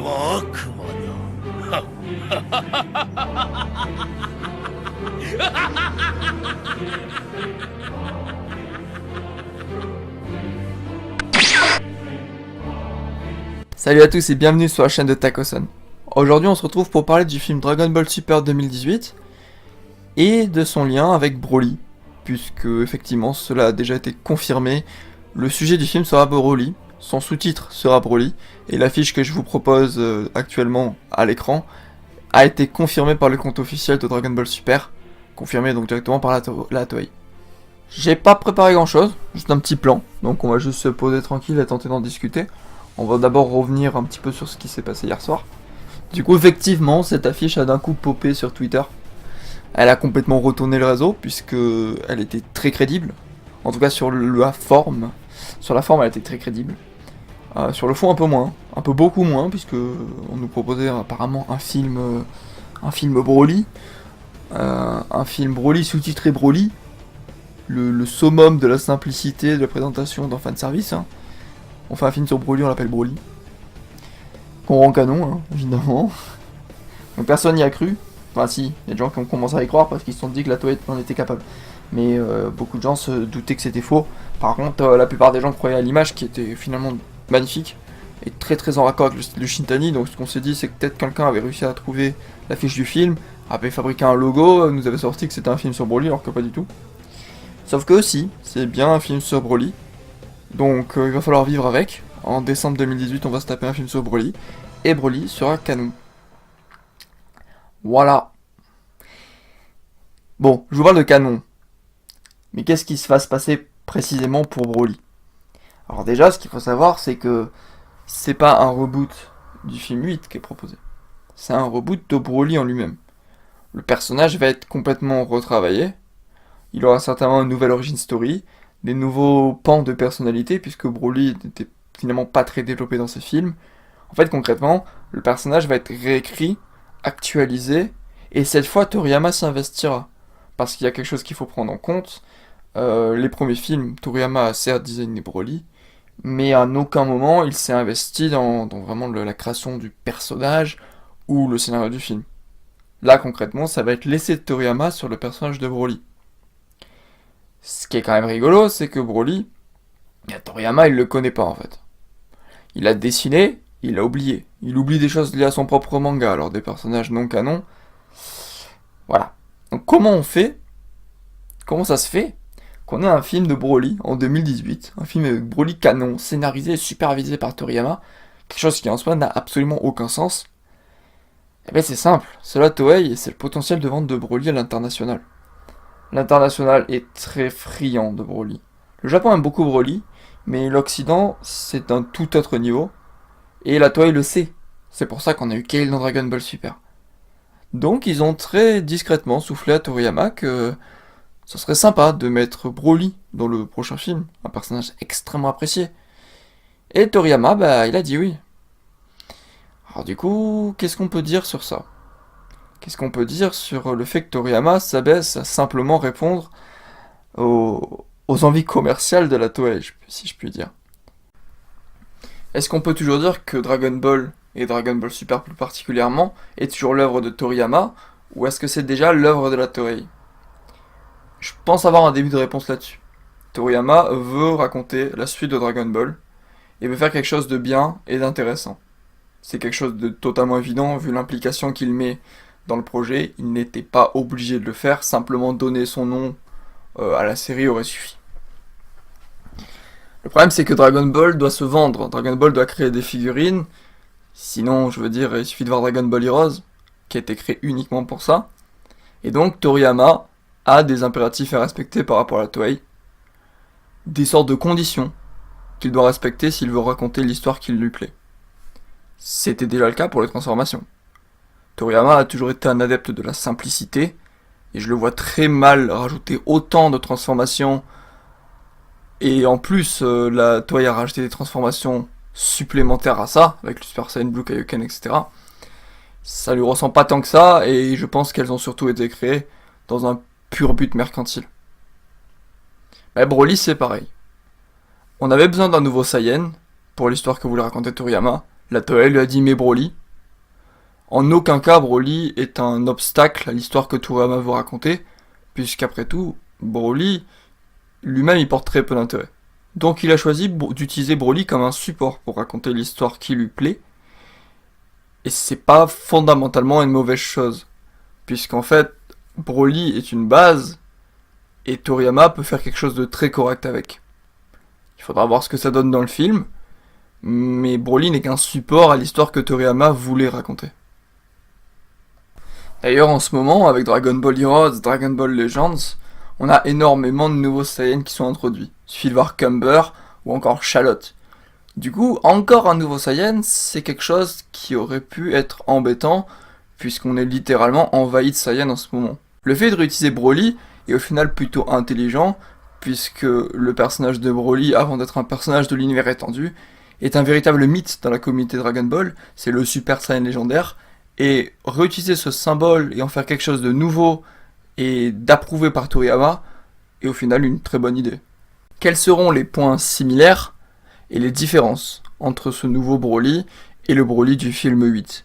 悪魔だ。Salut à tous et bienvenue sur la chaîne de Tacoson. Aujourd'hui on se retrouve pour parler du film Dragon Ball Super 2018 et de son lien avec Broly, puisque effectivement cela a déjà été confirmé. Le sujet du film sera Broly, son sous-titre sera Broly, et l'affiche que je vous propose actuellement à l'écran a été confirmée par le compte officiel de Dragon Ball Super, confirmé donc directement par la Toei. J'ai pas préparé grand chose, juste un petit plan, donc on va juste se poser tranquille et tenter d'en discuter. On va d'abord revenir un petit peu sur ce qui s'est passé hier soir. Du coup, effectivement, cette affiche a d'un coup popé sur Twitter. Elle a complètement retourné le réseau, puisque elle était très crédible. En tout cas, sur la forme. Sur la forme, elle était très crédible. Sur le fond, un peu moins. Un peu beaucoup moins, puisque on nous proposait apparemment un film Broly. Un film Broly sous-titré Broly. Le summum de la simplicité de la présentation d'un fanservice. Hein. On fait un film sur Broly, on l'appelle Broly. Qu'on rend canon, hein, évidemment. Donc personne n'y a cru. Enfin si, il y a des gens qui ont commencé à y croire parce qu'ils se sont dit que la Toei en était capable. Mais beaucoup de gens se doutaient que c'était faux. Par contre, la plupart des gens croyaient à l'image qui était finalement magnifique. Et très très en raccord avec le Shintani. Donc ce qu'on s'est dit, c'est que peut-être quelqu'un avait réussi à trouver l'affiche du film, avait fabriqué un logo, nous avait sorti que c'était un film sur Broly, alors que pas du tout. Sauf que si, c'est bien un film sur Broly. Donc il va falloir vivre avec. En décembre 2018, on va se taper un film sur Broly. Et Broly sera canon. Voilà. Bon, je vous parle de canon. Mais qu'est-ce qui va se passer précisément pour Broly? Alors déjà, ce qu'il faut savoir, c'est que c'est pas un reboot du film 8 qui est proposé. C'est un reboot de Broly en lui-même. Le personnage va être complètement retravaillé. Il aura certainement une nouvelle origin story, des nouveaux pans de personnalité, puisque Broly n'était finalement pas très développé dans ces films. En fait, concrètement, le personnage va être réécrit, actualisé, et cette fois, Toriyama s'investira. Parce qu'il y a quelque chose qu'il faut prendre en compte. Les premiers films, Toriyama a certes designé Broly, mais à aucun moment il s'est investi dans vraiment la création du personnage ou le scénario du film. Là, concrètement, ça va être l'essai de Toriyama sur le personnage de Broly. Ce qui est quand même rigolo, c'est que Broly, Toriyama, il le connaît pas en fait. Il a dessiné, il a oublié. Il oublie des choses liées à son propre manga, alors des personnages non canons. Voilà. Donc comment on fait? Comment ça se fait qu'on ait un film de Broly en 2018, un film avec Broly canon, scénarisé et supervisé par Toriyama, quelque chose qui en soi n'a absolument aucun sens? Eh bien c'est simple, c'est la Toei et c'est le potentiel de vente de Broly à l'international. L'international est très friand de Broly. Le Japon aime beaucoup Broly, mais l'Occident, c'est un tout autre niveau. Et la Toei le sait. C'est pour ça qu'on a eu Kale dans Dragon Ball Super. Donc ils ont très discrètement soufflé à Toriyama que ce serait sympa de mettre Broly dans le prochain film, un personnage extrêmement apprécié. Et Toriyama, il a dit oui. Alors du coup, qu'est-ce qu'on peut dire sur ça? Qu'est-ce qu'on peut dire sur le fait que Toriyama s'abaisse à simplement répondre aux envies commerciales de la Toei, si je puis dire? Est-ce qu'on peut toujours dire que Dragon Ball, et Dragon Ball Super plus particulièrement, est toujours l'œuvre de Toriyama, ou est-ce que c'est déjà l'œuvre de la Toei? Je pense avoir un début de réponse là-dessus. Toriyama veut raconter la suite de Dragon Ball, et veut faire quelque chose de bien et d'intéressant. C'est quelque chose de totalement évident, vu l'implication qu'il met dans le projet. Il n'était pas obligé de le faire, simplement donner son nom à la série aurait suffi. Le problème, c'est que Dragon Ball doit se vendre. Dragon Ball doit créer des figurines. Sinon, je veux dire, il suffit de voir Dragon Ball Heroes, qui a été créé uniquement pour ça. Et donc, Toriyama a des impératifs à respecter par rapport à la Toei. Des sortes de conditions qu'il doit respecter s'il veut raconter l'histoire qui lui plaît. C'était déjà le cas pour les transformations. Toriyama a toujours été un adepte de la simplicité, et je le vois très mal rajouter autant de transformations. Et en plus, la Toei a rajouté des transformations supplémentaires à ça, avec le Super Saiyan Blue, Kaioken, etc. Ça lui ressemble pas tant que ça, et je pense qu'elles ont surtout été créées dans un pur but mercantile. Broly, c'est pareil. On avait besoin d'un nouveau Saiyan, pour l'histoire que voulait raconter Toriyama, La Toei lui a dit mais Broly, en aucun cas Broly est un obstacle à l'histoire que Toriyama veut raconter, puisqu'après tout, Broly, lui-même il porte très peu d'intérêt. Donc il a choisi d'utiliser Broly comme un support pour raconter l'histoire qui lui plaît, et c'est pas fondamentalement une mauvaise chose, puisqu'en fait, Broly est une base, et Toriyama peut faire quelque chose de très correct avec. Il faudra voir ce que ça donne dans le film, mais Broly n'est qu'un support à l'histoire que Toriyama voulait raconter. D'ailleurs, en ce moment, avec Dragon Ball Heroes, Dragon Ball Legends, on a énormément de nouveaux Saiyans qui sont introduits. Il suffit de voir Cumber ou encore Charlotte. Du coup, encore un nouveau Saiyan, c'est quelque chose qui aurait pu être embêtant, puisqu'on est littéralement envahi de Saiyans en ce moment. Le fait de réutiliser Broly est au final plutôt intelligent, puisque le personnage de Broly, avant d'être un personnage de l'univers étendu, est un véritable mythe dans la communauté Dragon Ball, c'est le Super Saiyan légendaire, et réutiliser ce symbole et en faire quelque chose de nouveau et d'approuvé par Toriyama est au final une très bonne idée. Quels seront les points similaires et les différences entre ce nouveau Broly et le Broly du film 8 ?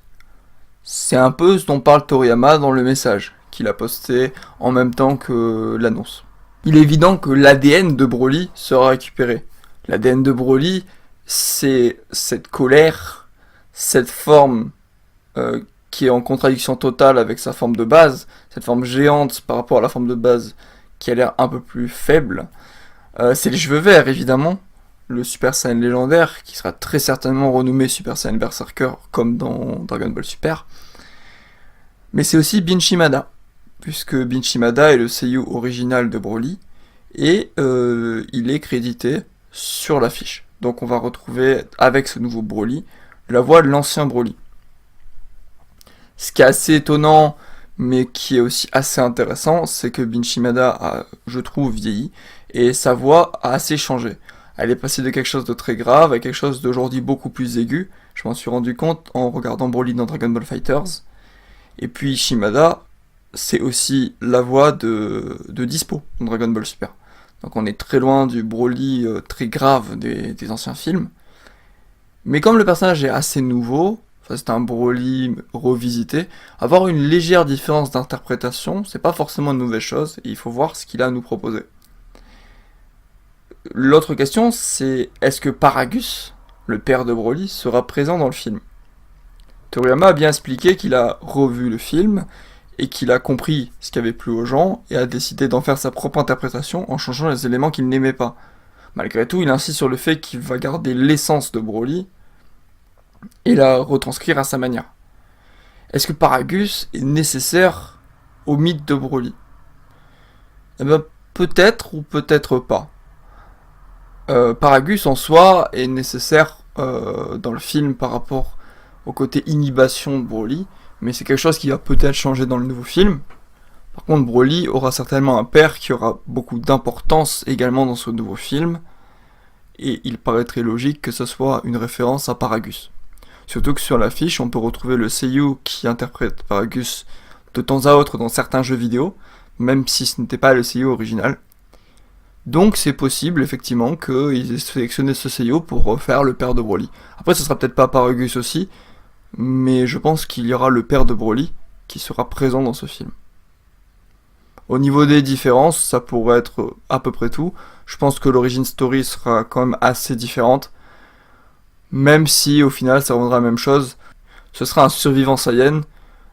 C'est un peu ce dont parle Toriyama dans le message qu'il a posté en même temps que l'annonce. Il est évident que l'ADN de Broly sera récupéré. L'ADN de Broly, c'est cette colère, cette forme qui est en contradiction totale avec sa forme de base, cette forme géante par rapport à la forme de base qui a l'air un peu plus faible. C'est les cheveux verts, évidemment, le Super Saiyan légendaire, qui sera très certainement renommé Super Saiyan Berserker, comme dans Dragon Ball Super. Mais c'est aussi Bin Shimada, puisque Bin Shimada est le seiyuu original de Broly, et il est crédité sur l'affiche. Donc on va retrouver, avec ce nouveau Broly, la voix de l'ancien Broly. Ce qui est assez étonnant, mais qui est aussi assez intéressant, c'est que Bin Shimada a, je trouve, vieilli, et sa voix a assez changé. Elle est passée de quelque chose de très grave à quelque chose d'aujourd'hui beaucoup plus aigu. Je m'en suis rendu compte en regardant Broly dans Dragon Ball FighterZ. Et puis Shimada, c'est aussi la voix de Dispo dans Dragon Ball Super. Donc on est très loin du Broly très grave des anciens films. Mais comme le personnage est assez nouveau, c'est un Broly revisité, avoir une légère différence d'interprétation, c'est pas forcément une mauvaise chose, et il faut voir ce qu'il a à nous proposer. L'autre question, c'est est-ce que Paragus, le père de Broly, sera présent dans le film ? Toriyama a bien expliqué qu'il a revu le film, et qu'il a compris ce qui avait plu aux gens, et a décidé d'en faire sa propre interprétation en changeant les éléments qu'il n'aimait pas. Malgré tout, il insiste sur le fait qu'il va garder l'essence de Broly, et la retranscrire à sa manière. Est-ce que Paragus est nécessaire au mythe de Broly ? Eh ben, peut-être ou peut-être pas. Paragus en soi est nécessaire dans le film par rapport au côté inhibition de Broly, mais c'est quelque chose qui va peut-être changer dans le nouveau film. Par contre, Broly aura certainement un père qui aura beaucoup d'importance également dans ce nouveau film, et il paraîtrait logique que ce soit une référence à Paragus. Surtout que sur l'affiche, on peut retrouver le seiyuu qui interprète Paragus de temps à autre dans certains jeux vidéo, même si ce n'était pas le seiyuu original. Donc c'est possible effectivement qu'ils aient sélectionné ce seiyuu pour refaire le père de Broly. Après ce sera peut-être pas Paragus aussi, mais je pense qu'il y aura le père de Broly qui sera présent dans ce film. Au niveau des différences, ça pourrait être à peu près tout. Je pense que l'origin story sera quand même assez différente, même si au final ça rendra la même chose. Ce sera un survivant Saiyan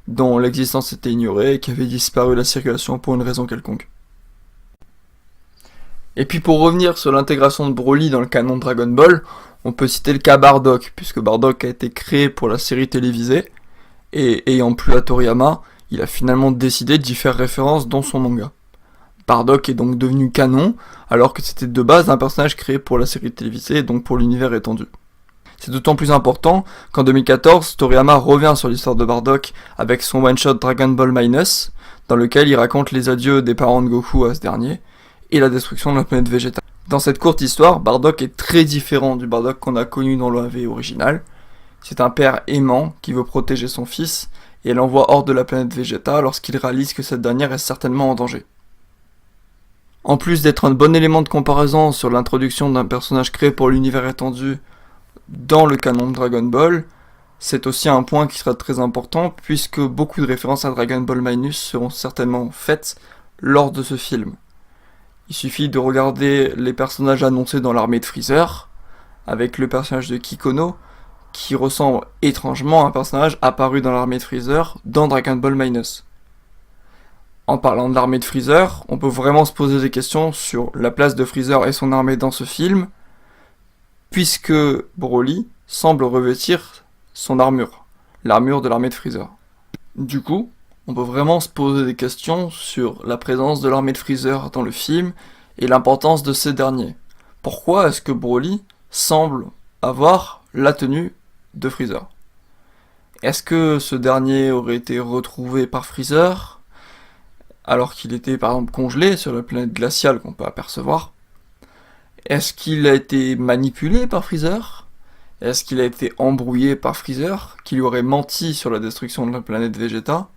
dont l'existence était ignorée et qui avait disparu de la circulation pour une raison quelconque. Et puis pour revenir sur l'intégration de Broly dans le canon de Dragon Ball, on peut citer le cas Bardock, puisque Bardock a été créé pour la série télévisée, et ayant plu à Toriyama, il a finalement décidé d'y faire référence dans son manga. Bardock est donc devenu canon, alors que c'était de base un personnage créé pour la série télévisée et donc pour l'univers étendu. C'est d'autant plus important qu'en 2014, Toriyama revient sur l'histoire de Bardock avec son one-shot Dragon Ball Minus, dans lequel il raconte les adieux des parents de Goku à ce dernier, et la destruction de la planète végétale. Dans cette courte histoire, Bardock est très différent du Bardock qu'on a connu dans l'OAV original. C'est un père aimant qui veut protéger son fils, et l'envoie hors de la planète Vegeta lorsqu'il réalise que cette dernière est certainement en danger. En plus d'être un bon élément de comparaison sur l'introduction d'un personnage créé pour l'univers étendu dans le canon de Dragon Ball, C'est aussi un point qui sera très important puisque beaucoup de références à Dragon Ball Minus seront certainement faites lors de ce film. Il suffit de regarder les personnages annoncés dans l'armée de Freezer, avec le personnage de Kikono, qui ressemble étrangement à un personnage apparu dans l'armée de Freezer dans Dragon Ball Minus. En parlant de l'armée de Freezer, on peut vraiment se poser des questions sur la place de Freezer et son armée dans ce film, puisque Broly semble revêtir son armure, l'armure de l'armée de Freezer. Du coup, on peut vraiment se poser des questions sur la présence de l'armée de Freezer dans le film et l'importance de ces derniers. Pourquoi est-ce que Broly semble avoir la tenue de Freezer? Est-ce que ce dernier aurait été retrouvé par Freezer alors qu'il était par exemple congelé sur la planète glaciale qu'on peut apercevoir? Est-ce qu'il a été manipulé par Freezer? Est-ce qu'il a été embrouillé par Freezer, qui lui aurait menti sur la destruction de la planète Vegeta?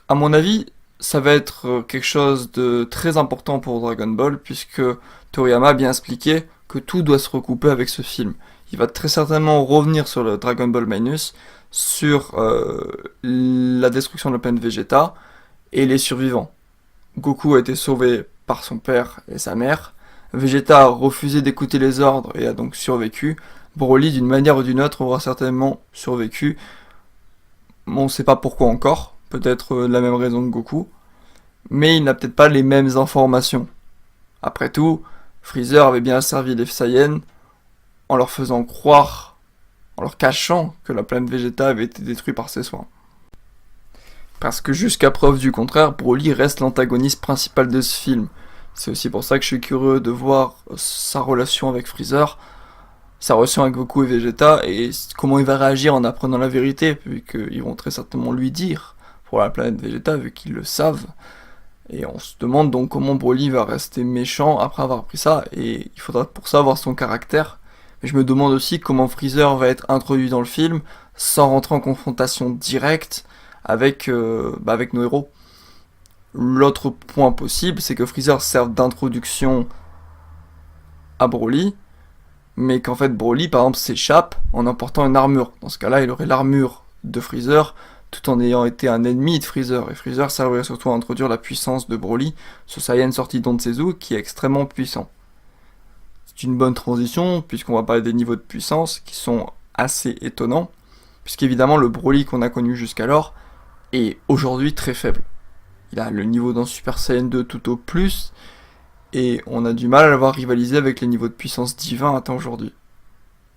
À mon avis, ça va être quelque chose de très important pour Dragon Ball, puisque Toriyama a bien expliqué que tout doit se recouper avec ce film. Il va très certainement revenir sur le Dragon Ball Minus, sur la destruction de la planète Vegeta et les survivants. Goku a été sauvé par son père et sa mère. Vegeta a refusé d'écouter les ordres et a donc survécu. Broly, d'une manière ou d'une autre, aura certainement survécu. On ne sait pas pourquoi encore, peut-être la même raison que Goku, mais il n'a peut-être pas les mêmes informations. Après tout, Freezer avait bien servi les Saiyans en leur faisant croire, en leur cachant que la planète Vegeta avait été détruite par ses soins. Parce que jusqu'à preuve du contraire, Broly reste l'antagoniste principal de ce film. C'est aussi pour ça que je suis curieux de voir sa relation avec Freezer, sa relation avec Goku et Vegeta, et comment il va réagir en apprenant la vérité, vu qu'ils vont très certainement lui dire pour la planète Vegeta, vu qu'ils le savent. Et on se demande donc comment Broly va rester méchant après avoir appris ça, et il faudra pour ça voir son caractère. Mais je me demande aussi comment Freezer va être introduit dans le film, sans rentrer en confrontation directe avec nos héros. L'autre point possible, c'est que Freezer serve d'introduction à Broly, mais qu'en fait Broly, par exemple, s'échappe en emportant une armure. Dans ce cas-là, il aurait l'armure de Freezer, tout en ayant été un ennemi de Freezer. Et Freezer servirait surtout à introduire la puissance de Broly, ce Saiyan sorti d'Onsetsu, qui est extrêmement puissant. C'est une bonne transition, puisqu'on va parler des niveaux de puissance, qui sont assez étonnants, puisqu'évidemment, le Broly qu'on a connu jusqu'alors est aujourd'hui très faible. Il a le niveau d'un Super Saiyan 2 tout au plus, et on a du mal à l'avoir rivalisé avec les niveaux de puissance divins atteints aujourd'hui.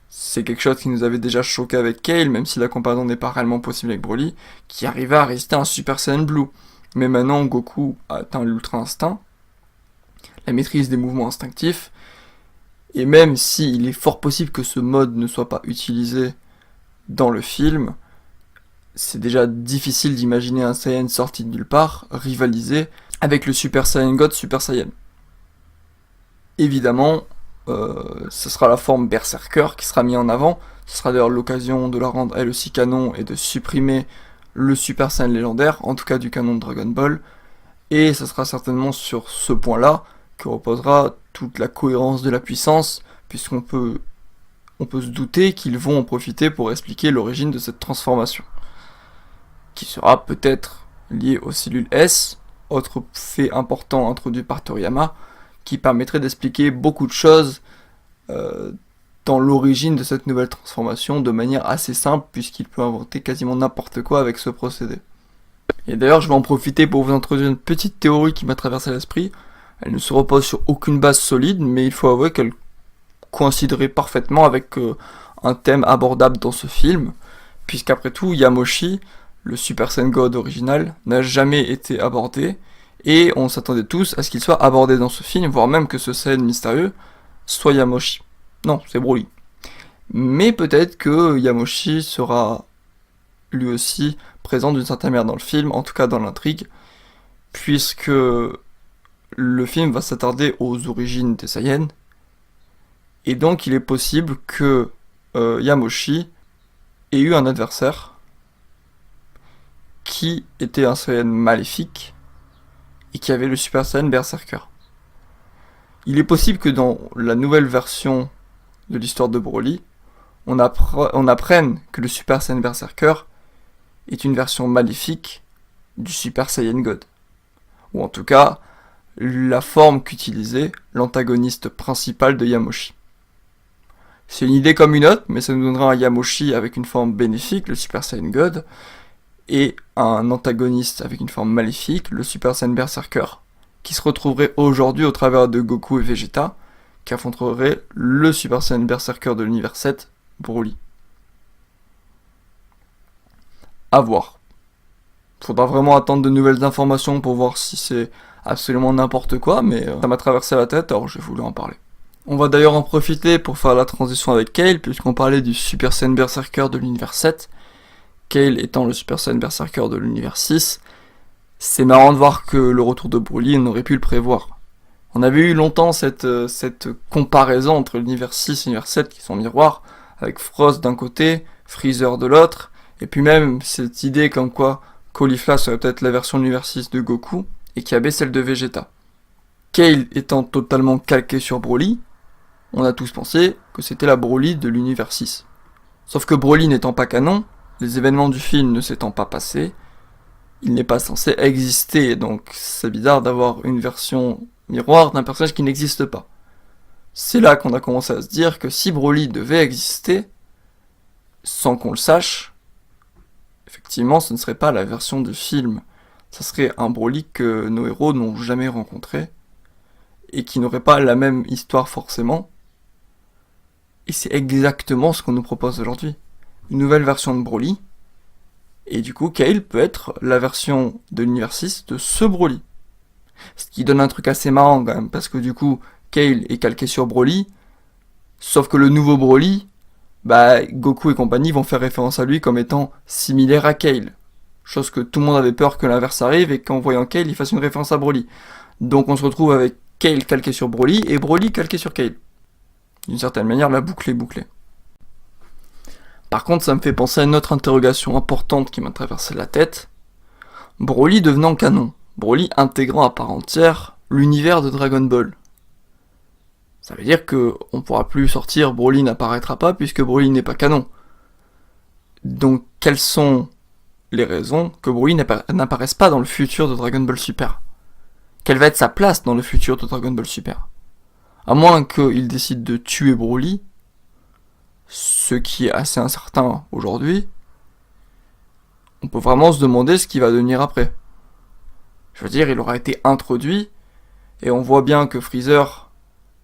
C'est quelque chose qui nous avait déjà choqué avec Kale, même si la comparaison n'est pas réellement possible avec Broly, qui arrivait à résister à un Super Saiyan Blue. Mais maintenant, Goku a atteint l'Ultra Instinct, la maîtrise des mouvements instinctifs, et même s'il est fort possible que ce mode ne soit pas utilisé dans le film, c'est déjà difficile d'imaginer un Saiyan sorti de nulle part rivaliser avec le Super Saiyan God Super Saiyan. Évidemment, ce sera la forme Berserker qui sera mise en avant. Ce sera d'ailleurs l'occasion de la rendre elle aussi canon et de supprimer le Super Saiyan légendaire, en tout cas du canon de Dragon Ball. Et ce sera certainement sur ce point-là que reposera toute la cohérence de la puissance, puisqu'on peut se douter qu'ils vont en profiter pour expliquer l'origine de cette transformation, qui sera peut-être lié aux cellules S, autre fait important introduit par Toriyama, qui permettrait d'expliquer beaucoup de choses dans l'origine de cette nouvelle transformation de manière assez simple, puisqu'il peut inventer quasiment n'importe quoi avec ce procédé. Et d'ailleurs, je vais en profiter pour vous introduire une petite théorie qui m'a traversé l'esprit. Elle ne se repose sur aucune base solide, mais il faut avouer qu'elle coïnciderait parfaitement avec un thème abordable dans ce film, puisqu'après tout, Yamoshi, le Super Saiyan God original, n'a jamais été abordé, et on s'attendait tous à ce qu'il soit abordé dans ce film, voire même que ce Saiyan mystérieux soit Yamoshi. Non, c'est Broly. Mais peut-être que Yamoshi sera lui aussi présent d'une certaine manière dans le film, en tout cas dans l'intrigue, puisque le film va s'attarder aux origines des Saiyans, et donc il est possible que Yamoshi ait eu un adversaire qui était un Saiyan maléfique et qui avait le Super Saiyan Berserker. Il est possible que dans la nouvelle version de l'histoire de Broly, on apprenne que le Super Saiyan Berserker est une version maléfique du Super Saiyan God. Ou en tout cas, la forme qu'utilisait l'antagoniste principal de Yamoshi. C'est une idée comme une autre, mais ça nous donnera un Yamoshi avec une forme bénéfique, le Super Saiyan God, et un antagoniste avec une forme maléfique, le Super Saiyan Berserker, qui se retrouverait aujourd'hui au travers de Goku et Vegeta, qui affronteraient le Super Saiyan Berserker de l'univers 7, Broly. À voir. Faudra vraiment attendre de nouvelles informations pour voir si c'est absolument n'importe quoi, mais ça m'a traversé la tête, alors j'ai voulu en parler. On va d'ailleurs en profiter pour faire la transition avec Kale, puisqu'on parlait du Super Saiyan Berserker de l'univers 7, Kale étant le Super Saiyan Berserker de l'univers 6. C'est marrant de voir que le retour de Broly, on aurait pu le prévoir. On avait eu longtemps cette comparaison entre l'univers 6 et l'univers 7 qui sont miroirs, avec Frost d'un côté, Freezer de l'autre, et puis même cette idée comme quoi Caulifla serait peut-être la version de l'univers 6 de Goku, et Kyabé celle de Vegeta. Kale étant totalement calqué sur Broly, on a tous pensé que c'était la Broly de l'univers 6. Sauf que Broly n'étant pas canon, les événements du film ne s'étant pas passés, il n'est pas censé exister, donc c'est bizarre d'avoir une version miroir d'un personnage qui n'existe pas. C'est là qu'on a commencé à se dire que si Broly devait exister, sans qu'on le sache, effectivement ce ne serait pas la version du film, ça serait un Broly que nos héros n'ont jamais rencontré, et qui n'aurait pas la même histoire forcément. Et c'est exactement ce qu'on nous propose aujourd'hui. Une nouvelle version de Broly, et du coup Kale peut être la version de l'univers 6 de ce Broly. Ce qui donne un truc assez marrant quand même, parce que du coup Kale est calqué sur Broly, sauf que le nouveau Broly, Goku et compagnie vont faire référence à lui comme étant similaire à Kale. Chose que tout le monde avait peur que l'inverse arrive et qu'en voyant Kale, il fasse une référence à Broly. Donc on se retrouve avec Kale calqué sur Broly et Broly calqué sur Kale. D'une certaine manière, la boucle est bouclée. Par contre, ça me fait penser à une autre interrogation importante qui m'a traversé la tête. Broly devenant canon, Broly intégrant à part entière l'univers de Dragon Ball. Ça veut dire que on pourra plus sortir Broly n'apparaîtra pas puisque Broly n'est pas canon. Donc quelles sont les raisons que Broly n'apparaisse pas dans le futur de Dragon Ball Super? Quelle va être sa place dans le futur de Dragon Ball Super? À moins qu'il décide de tuer Broly, ce qui est assez incertain aujourd'hui, on peut vraiment se demander ce qui va devenir après. Je veux dire, il aura été introduit, et on voit bien que Freezer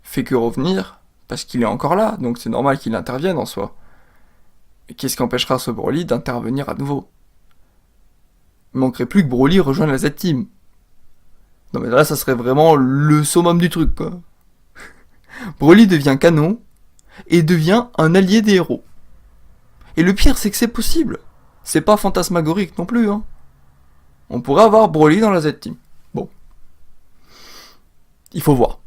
fait que revenir, parce qu'il est encore là, donc c'est normal qu'il intervienne en soi. Et qu'est-ce qui empêchera ce Broly d'intervenir à nouveau? Il manquerait plus que Broly rejoigne la Z-Team. Non mais là, ça serait vraiment le summum du truc, quoi. Broly devient canon, et devient un allié des héros. Et le pire, c'est que c'est possible. C'est pas fantasmagorique non plus, hein. On pourrait avoir Broly dans la Z-Team. Bon. Il faut voir.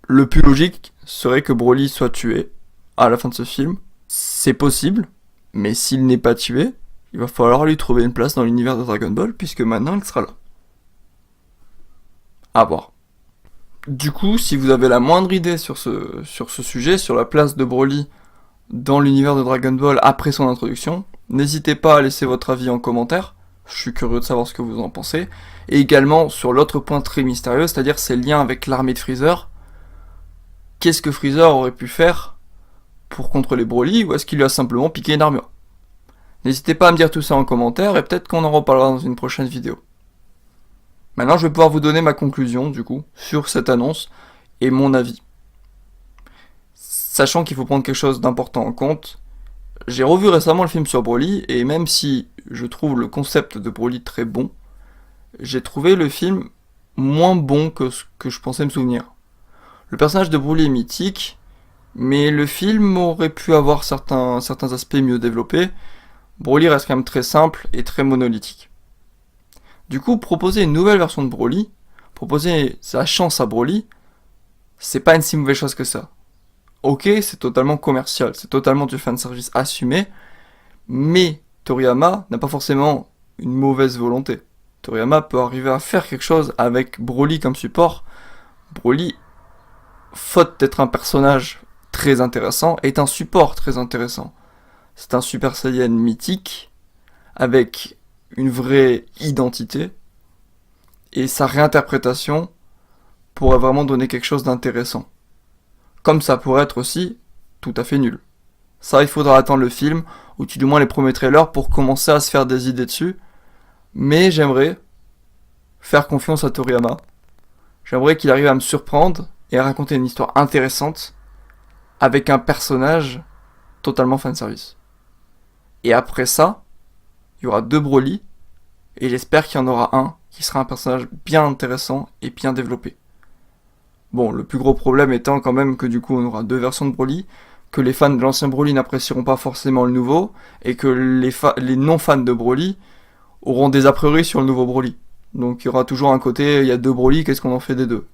Le plus logique serait que Broly soit tué à la fin de ce film. C'est possible, mais s'il n'est pas tué, il va falloir lui trouver une place dans l'univers de Dragon Ball, puisque maintenant il sera là. À voir. Du coup, si vous avez la moindre idée sur ce sujet, sur la place de Broly dans l'univers de Dragon Ball après son introduction, n'hésitez pas à laisser votre avis en commentaire, je suis curieux de savoir ce que vous en pensez, et également sur l'autre point très mystérieux, c'est-à-dire ses liens avec l'armée de Freezer. Qu'est-ce que Freezer aurait pu faire pour contrôler Broly, ou est-ce qu'il lui a simplement piqué une armure? N'hésitez pas à me dire tout ça en commentaire, et peut-être qu'on en reparlera dans une prochaine vidéo. Maintenant, je vais pouvoir vous donner ma conclusion, du coup, sur cette annonce et mon avis. Sachant qu'il faut prendre quelque chose d'important en compte, j'ai revu récemment le film sur Broly, et même si je trouve le concept de Broly très bon, j'ai trouvé le film moins bon que ce que je pensais me souvenir. Le personnage de Broly est mythique, mais le film aurait pu avoir certains aspects mieux développés. Broly reste quand même très simple et très monolithique. Du coup, proposer une nouvelle version de Broly, proposer sa chance à Broly, c'est pas une si mauvaise chose que ça. Ok, c'est totalement commercial, c'est totalement du fanservice assumé, mais Toriyama n'a pas forcément une mauvaise volonté. Toriyama peut arriver à faire quelque chose avec Broly comme support. Broly, faute d'être un personnage très intéressant est un support très intéressant. C'est un Super Saiyan mythique, avec une vraie identité, et sa réinterprétation pourrait vraiment donner quelque chose d'intéressant. Comme ça pourrait être aussi tout à fait nul. Ça, il faudra attendre le film, ou du moins les premiers trailers, pour commencer à se faire des idées dessus. Mais j'aimerais faire confiance à Toriyama. J'aimerais qu'il arrive à me surprendre et à raconter une histoire intéressante avec un personnage totalement fanservice. Et après ça, il y aura 2 Broly, et j'espère qu'il y en aura un qui sera un personnage bien intéressant et bien développé. Bon, le plus gros problème étant quand même que du coup on aura 2 versions de Broly, que les fans de l'ancien Broly n'apprécieront pas forcément le nouveau, et que les non-fans de Broly auront des a priori sur le nouveau Broly. Donc il y aura toujours un côté, il y a 2 Broly, qu'est-ce qu'on en fait des 2 ?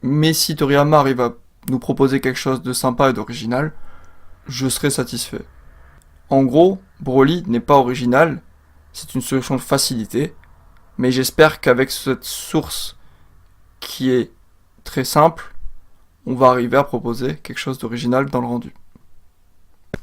Mais si Toriyama arrive à nous proposer quelque chose de sympa et d'original, je serai satisfait. En gros, Broly n'est pas original, c'est une solution de facilité, mais j'espère qu'avec cette source qui est très simple, on va arriver à proposer quelque chose d'original dans le rendu.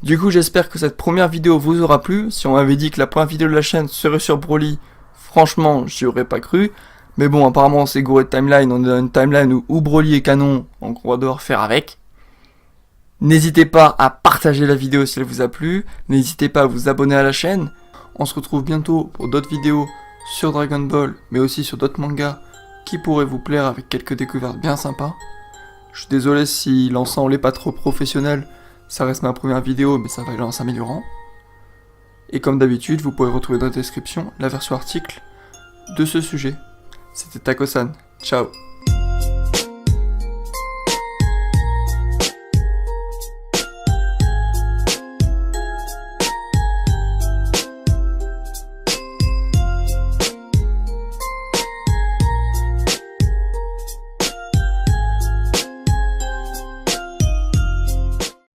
Du coup, j'espère que cette première vidéo vous aura plu. Si on m'avait dit que la première vidéo de la chaîne serait sur Broly, franchement, j'y aurais pas cru. Mais bon, apparemment, on s'est gouré de timeline. On est dans une timeline où Broly est canon, donc on va devoir faire avec. N'hésitez pas à partager la vidéo si elle vous a plu. N'hésitez pas à vous abonner à la chaîne. On se retrouve bientôt pour d'autres vidéos sur Dragon Ball, mais aussi sur d'autres mangas qui pourraient vous plaire avec quelques découvertes bien sympas. Je suis désolé si l'ensemble n'est pas trop professionnel. Ça reste ma première vidéo, mais ça va aller en s'améliorant. Et comme d'habitude, vous pouvez retrouver dans la description la version article de ce sujet. C'était Taco-san. Ciao.